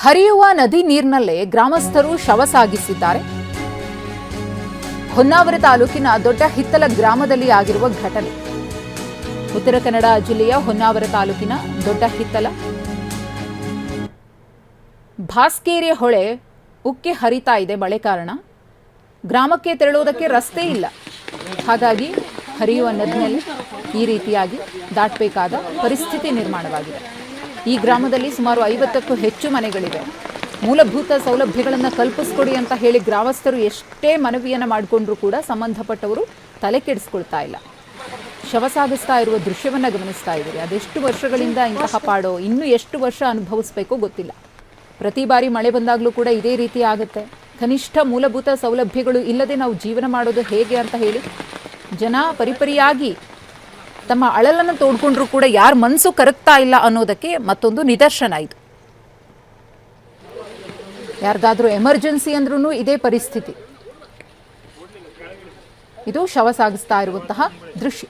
ಹರಿಯುವ ನದಿ ನೀರಿನಲ್ಲೇ ಗ್ರಾಮಸ್ಥರು ಶವ ಸಾಗಿಸಿದ್ದಾರೆ. ಹೊನ್ನಾವರ ತಾಲೂಕಿನ ದೊಡ್ಡ ಹಿತ್ತಲ ಗ್ರಾಮದಲ್ಲಿ ಆಗಿರುವ ಘಟನೆ. ಉತ್ತರ ಕನ್ನಡ ಜಿಲ್ಲೆಯ ಹೊನ್ನಾವರ ತಾಲೂಕಿನ ದೊಡ್ಡ ಹಿತ್ತಲ ಭಾಸ್ಕೇರಿಯ ಹೊಳೆ ಉಕ್ಕಿ ಹರಿತಾ ಇದೆ. ಮಳೆ ಕಾರಣ ಗ್ರಾಮಕ್ಕೆ ತೆರಳುವುದಕ್ಕೆ ರಸ್ತೆ ಇಲ್ಲ. ಹಾಗಾಗಿ ಹರಿಯುವ ನದಿಯಲ್ಲಿ ಈ ರೀತಿಯಾಗಿ ದಾಟಬೇಕಾದ ಪರಿಸ್ಥಿತಿ ನಿರ್ಮಾಣವಾಗಿದೆ. ಈ ಗ್ರಾಮದಲ್ಲಿ ಸುಮಾರು 50ಕ್ಕೂ ಹೆಚ್ಚು ಮನೆಗಳಿವೆ. ಮೂಲಭೂತ ಸೌಲಭ್ಯಗಳನ್ನು ಕಲ್ಪಿಸ್ಕೊಡಿ ಅಂತ ಹೇಳಿ ಗ್ರಾಮಸ್ಥರು ಎಷ್ಟೇ ಮನವಿಯನ್ನು ಮಾಡಿಕೊಂಡ್ರೂ ಕೂಡ ಸಂಬಂಧಪಟ್ಟವರು ತಲೆ ಕೆಡಿಸ್ಕೊಳ್ತಾ ಇಲ್ಲ. ಶವ ಸಾಗಿಸ್ತಾ ಇರುವ ದೃಶ್ಯವನ್ನು ಗಮನಿಸ್ತಾ ಇದ್ದೀರಿ. ಅದೆಷ್ಟು ವರ್ಷಗಳಿಂದ ಇಂತಹ ಪಾಡೋ, ಇನ್ನೂ ಎಷ್ಟು ವರ್ಷ ಅನುಭವಿಸಬೇಕೋ ಗೊತ್ತಿಲ್ಲ. ಪ್ರತಿ ಬಾರಿ ಮಳೆ ಬಂದಾಗಲೂ ಕೂಡ ಇದೇ ರೀತಿ ಆಗುತ್ತೆ. ಕನಿಷ್ಠ ಮೂಲಭೂತ ಸೌಲಭ್ಯಗಳು ಇಲ್ಲದೆ ನಾವು ಜೀವನ ಮಾಡೋದು ಹೇಗೆ ಅಂತ ಹೇಳಿ ಜನ ಪರಿಪರಿಯಾಗಿ ತಮ್ಮ ಅಳಲನ್ನು ತೋಡ್ಕೊಂಡ್ರೂ ಕೂಡ ಯಾರ ಮನಸ್ಸು ಕರಗ್ತಾ ಇಲ್ಲ ಅನ್ನೋದಕ್ಕೆ ಮತ್ತೊಂದು ನಿದರ್ಶನ ಇದು. ಯಾರಿಗಾದ್ರೂ ಎಮರ್ಜೆನ್ಸಿ ಅಂದ್ರೂ ಇದೇ ಪರಿಸ್ಥಿತಿ. ಇದು ಶವ ಸಾಗಿಸ್ತಾ ಇರುವಂತಹ ದೃಶ್ಯ.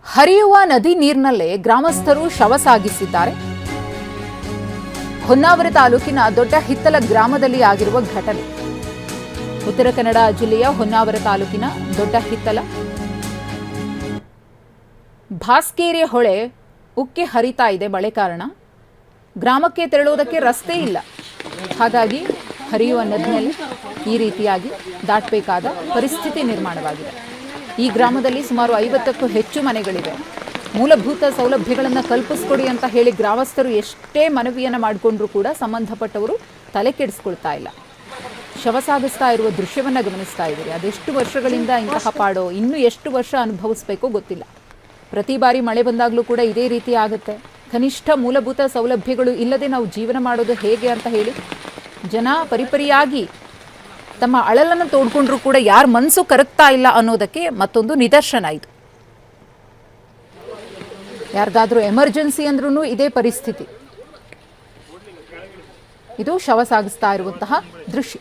ಹರಿಯುವ ನದಿ ನೀರಿನಲ್ಲೇ ಗ್ರಾಮಸ್ಥರು ಶವ ಸಾಗಿಸಿದ್ದಾರೆ. ಹೊನ್ನಾವರ ತಾಲೂಕಿನ ದೊಡ್ಡ ಹಿತ್ತಲ ಗ್ರಾಮದಲ್ಲಿ ಆಗಿರುವ ಘಟನೆ. ಉತ್ತರ ಕನ್ನಡ ಜಿಲ್ಲೆಯ ಹೊನ್ನಾವರ ತಾಲೂಕಿನ ದೊಡ್ಡ ಹಿತ್ತಲ ಭಾಸ್ಕೇರಿಯ ಹೊಳೆ ಉಕ್ಕಿ ಹರಿತಾ ಇದೆ. ಮಳೆ ಕಾರಣ ಗ್ರಾಮಕ್ಕೆ ತೆರಳುವುದಕ್ಕೆ ರಸ್ತೆ ಇಲ್ಲ. ಹಾಗಾಗಿ ಹರಿಯುವ ನದಿಯಲ್ಲಿ ಈ ರೀತಿಯಾಗಿ ದಾಟಬೇಕಾದ ಪರಿಸ್ಥಿತಿ ನಿರ್ಮಾಣವಾಗಿದೆ. ಈ ಗ್ರಾಮದಲ್ಲಿ ಸುಮಾರು 50ಕ್ಕೂ ಹೆಚ್ಚು ಮನೆಗಳಿವೆ. ಮೂಲಭೂತ ಸೌಲಭ್ಯಗಳನ್ನು ಕಲ್ಪಿಸ್ಕೊಡಿ ಅಂತ ಹೇಳಿ ಗ್ರಾಮಸ್ಥರು ಎಷ್ಟೇ ಮನವಿಯನ್ನು ಮಾಡಿಕೊಂಡ್ರೂ ಕೂಡ ಸಂಬಂಧಪಟ್ಟವರು ತಲೆ ಕೆಡಿಸ್ಕೊಳ್ತಾ ಇಲ್ಲ. ಶವ ಸಾಗಿಸ್ತಾ ಇರುವ ದೃಶ್ಯವನ್ನು ಗಮನಿಸ್ತಾ ಇದ್ದೀರಿ. ಅದೆಷ್ಟು ವರ್ಷಗಳಿಂದ ಇಂತಹ ಪಾಡೋ, ಇನ್ನೂ ಎಷ್ಟು ವರ್ಷ ಅನುಭವಿಸಬೇಕೋ ಗೊತ್ತಿಲ್ಲ. ಪ್ರತಿ ಬಾರಿ ಮಳೆ ಬಂದಾಗಲೂ ಕೂಡ ಇದೇ ರೀತಿ ಆಗುತ್ತೆ. ಕನಿಷ್ಠ ಮೂಲಭೂತ ಸೌಲಭ್ಯಗಳು ಇಲ್ಲದೆ ನಾವು ಜೀವನ ಮಾಡೋದು ಹೇಗೆ ಅಂತ ಹೇಳಿ ಜನ ಪರಿಪರಿಯಾಗಿ ತಮ್ಮ ಅಳಲನ್ನು ತೋಡ್ಕೊಂಡ್ರೂ ಕೂಡ ಯಾರ ಮನಸ್ಸು ಕರಗ್ತಾ ಇಲ್ಲ ಅನ್ನೋದಕ್ಕೆ ಮತ್ತೊಂದು ನಿದರ್ಶನ ಇದು. ಯಾರಿಗಾದ್ರೂ ಎಮರ್ಜೆನ್ಸಿ ಅಂದ್ರೂ ಇದೇ ಪರಿಸ್ಥಿತಿ. ಇದು ಶವ ಸಾಗಿಸ್ತಾ ಇರುವಂತಹ ದೃಶ್ಯ.